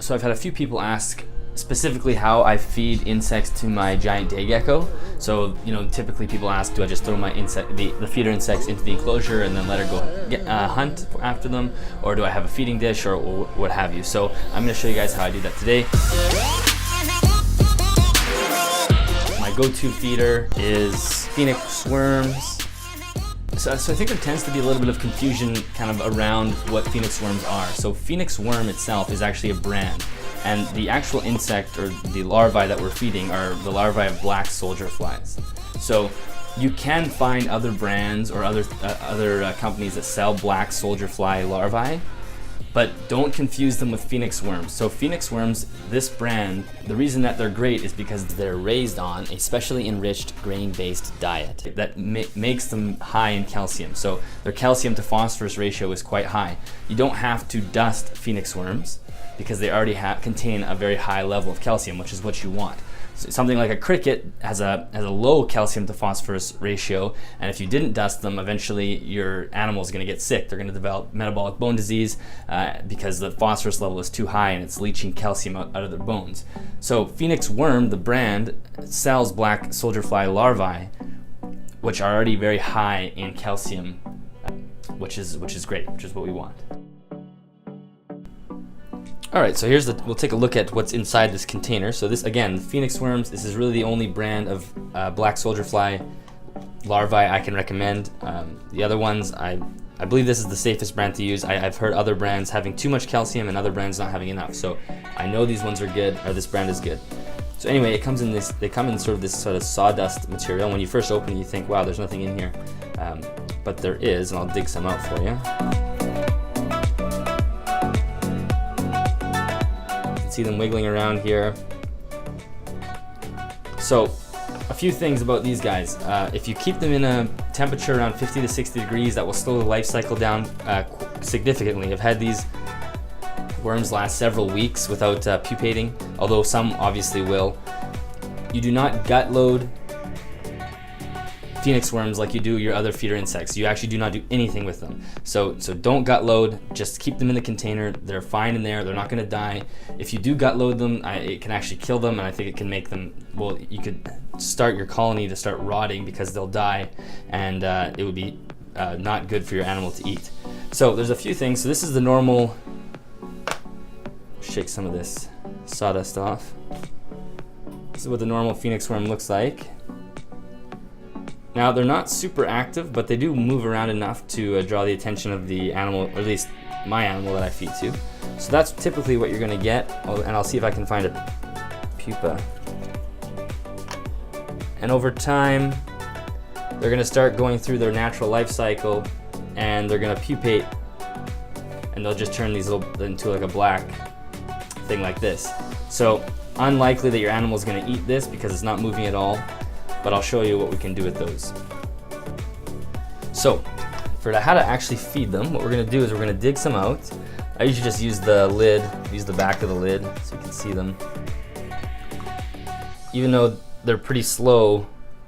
So I've had a few people ask specifically how I feed insects to my giant day gecko. So, typically people ask, do I just throw my the feeder insects into the enclosure and then let her go hunt after them, or do I have a feeding dish or what have you? So I'm going to show you guys how I do that today. My go-to feeder is phoenix worms. So I think there tends to be a little bit of confusion kind of around what phoenix worms are. So phoenix worm itself is actually a brand, and the actual insect or the larvae that we're feeding are the larvae of black soldier flies. So you can find other brands or other companies that sell black soldier fly larvae, but don't confuse them with phoenix worms. So phoenix worms, this brand, the reason that they're great is because they're raised on a specially enriched grain-based diet that makes them high in calcium. So their calcium to phosphorus ratio is quite high. You don't have to dust phoenix worms because they already contain a very high level of calcium, which is what you want. So something like a cricket has a low calcium to phosphorus ratio, and if you didn't dust them, eventually your animal is going to get sick. They're going to develop metabolic bone disease because the phosphorus level is too high and it's leaching calcium out of their bones. So phoenix worm, the brand, sells black soldier fly larvae, which are already very high in calcium, which is great, which is what we want. All right, so we'll take a look at what's inside this container. So this, again, phoenix worms, this is really the only brand of black soldier fly larvae I can recommend. The other ones, I believe this is the safest brand to use. I've heard other brands having too much calcium and other brands not having enough. So I know these ones are good, or this brand is good. So anyway, they come in sort of sawdust material. When you first open it, you think, wow, there's nothing in here. But there is, and I'll dig some out for you. See them wiggling around here. So a few things about these guys. If you keep them in a temperature around 50 to 60 degrees, that will slow the life cycle down significantly. I've had these worms last several weeks without pupating, although some obviously will. You do not gut load phoenix worms like you do your other feeder insects. You actually do not do anything with them. So don't gut load, just keep them in the container. They're fine in there, they're not gonna die. If you do gut load them, it can actually kill them, and I think it can make them, well, you could start your colony to start rotting because they'll die, and it would be not good for your animal to eat. So there's a few things. So this is the normal, shake some of this sawdust off. This is what the normal phoenix worm looks like. Now, they're not super active, but they do move around enough to draw the attention of the animal, or at least my animal that I feed to. So that's typically what you're gonna get, and I'll see if I can find a pupa. And over time, they're gonna start going through their natural life cycle, and they're gonna pupate, and they'll just turn these into like a black thing like this. So unlikely that your animal is gonna eat this because it's not moving at all, but I'll show you what we can do with those. So, for how to actually feed them, what we're gonna do is we're gonna dig some out. I usually just use the lid, use the back of the lid so you can see them. Even though they're pretty slow,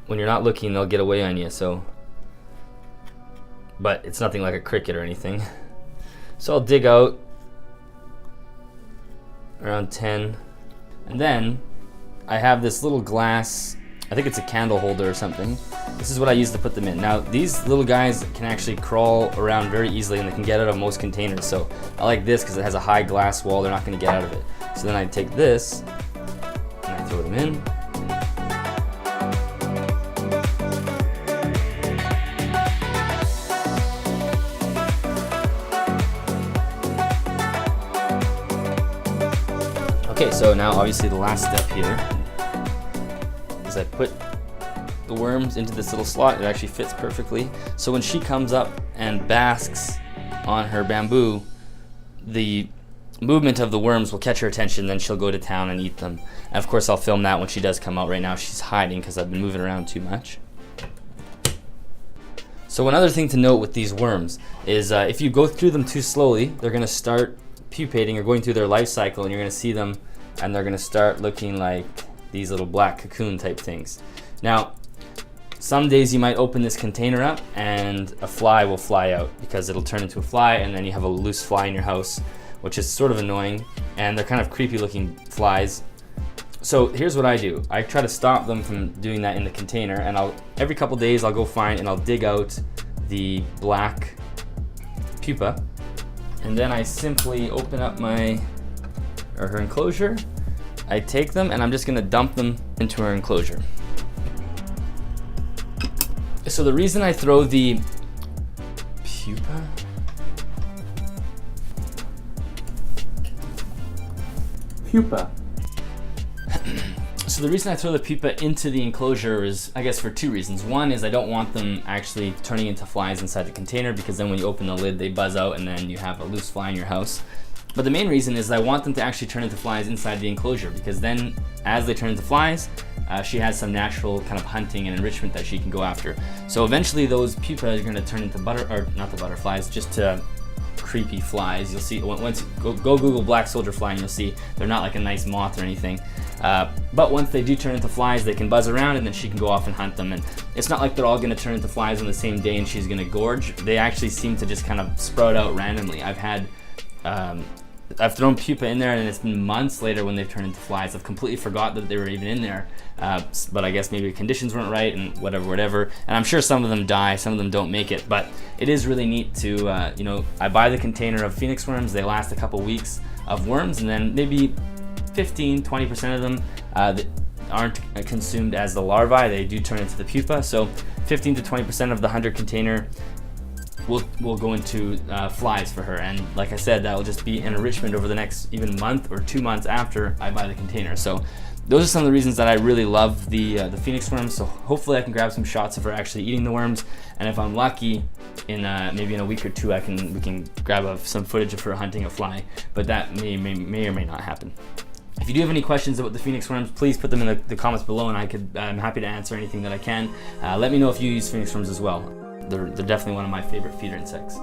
when you're not looking, they'll get away on you, but it's nothing like a cricket or anything. So I'll dig out around 10, and then I have this little glass, I think it's a candle holder or something. This is what I use to put them in. Now, these little guys can actually crawl around very easily, and they can get out of most containers. So I like this because it has a high glass wall. They're not going to get out of it. So then I take this and I throw them in. Okay, so now obviously the last step here, I put the worms into this little slot. It actually fits perfectly. So when she comes up and basks on her bamboo, the movement of the worms will catch her attention, then she'll go to town and eat them. And of course I'll film that when she does come out. Right now she's hiding because I've been moving around too much. So one other thing to note with these worms is if you go through them too slowly, they're gonna start pupating or going through their life cycle, and you're gonna see them and they're gonna start looking like these little black cocoon type things. Now, some days you might open this container up and a fly will fly out because it'll turn into a fly, and then you have a loose fly in your house, which is sort of annoying. and they're kind of creepy looking flies. So here's what I do. I try to stop them from doing that in the container, and every couple days I'll go find and I'll dig out the black pupa, and then I simply open up her enclosure. I take them and I'm just gonna dump them into her enclosure. So the reason I throw the pupa, so the reason I throw the pupa into the enclosure is, I guess, for two reasons. One is I don't want them actually turning into flies inside the container, because then when you open the lid, they buzz out and then you have a loose fly in your house. But the main reason is I want them to actually turn into flies inside the enclosure, because then as they turn into flies, she has some natural kind of hunting and enrichment that she can go after. So eventually those pupa are going to turn into not the butterflies, just creepy flies. You'll see once go Google black soldier fly and you'll see they're not like a nice moth or anything. But once they do turn into flies, they can buzz around and then she can go off and hunt them. And it's not like they're all going to turn into flies on the same day and she's going to gorge. They actually seem to just kind of sprout out randomly. I've thrown pupa in there and it's been months later when they've turned into flies. I've completely forgot that they were even in there, but I guess maybe the conditions weren't right and whatever. And I'm sure some of them die, some of them don't make it, but it is really neat to, I buy the container of phoenix worms. They last a couple weeks of worms, and then maybe 15-20% of them that aren't consumed as the larvae. They do turn into the pupa, so 15 to 20% of the 100 container will go into flies for her. And like I said, that will just be an enrichment over the next even month or 2 months after I buy the container. So those are some of the reasons that I really love the phoenix worms. So hopefully I can grab some shots of her actually eating the worms, and if I'm lucky, maybe in a week or two we can grab some footage of her hunting a fly, but that may or may not happen. If you do have any questions about the phoenix worms, please put them in the comments below, and I'm happy to answer anything that I can. Let me know if you use phoenix worms as well. They're definitely one of my favorite feeder insects.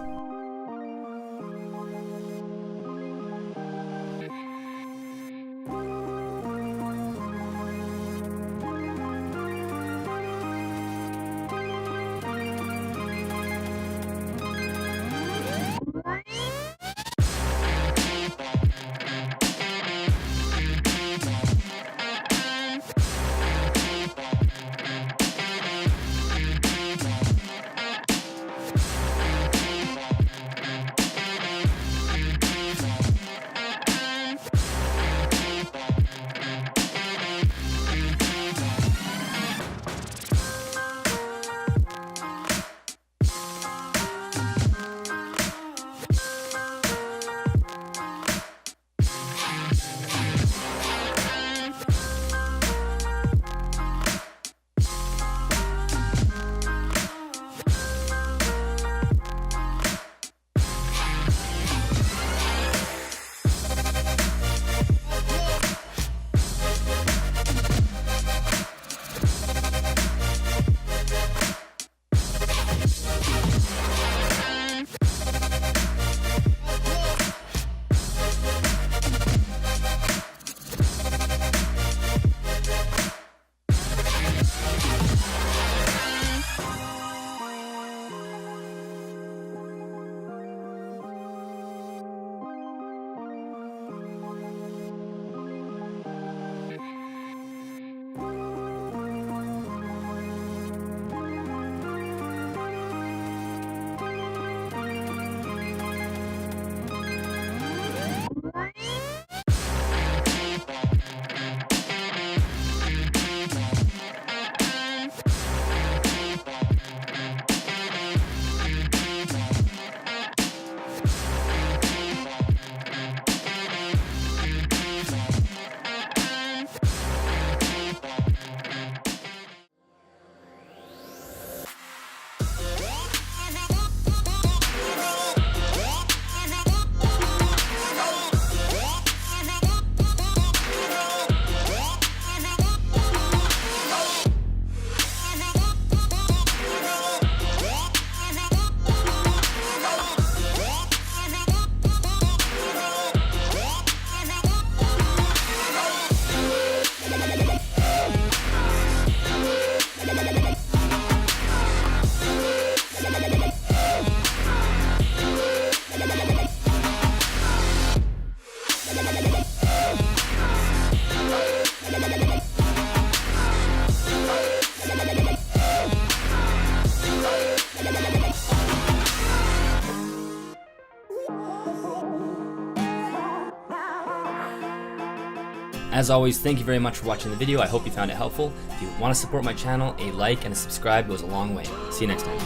As always, thank you very much for watching the video. I hope you found it helpful. If you want to support my channel, a like and a subscribe goes a long way. See you next time.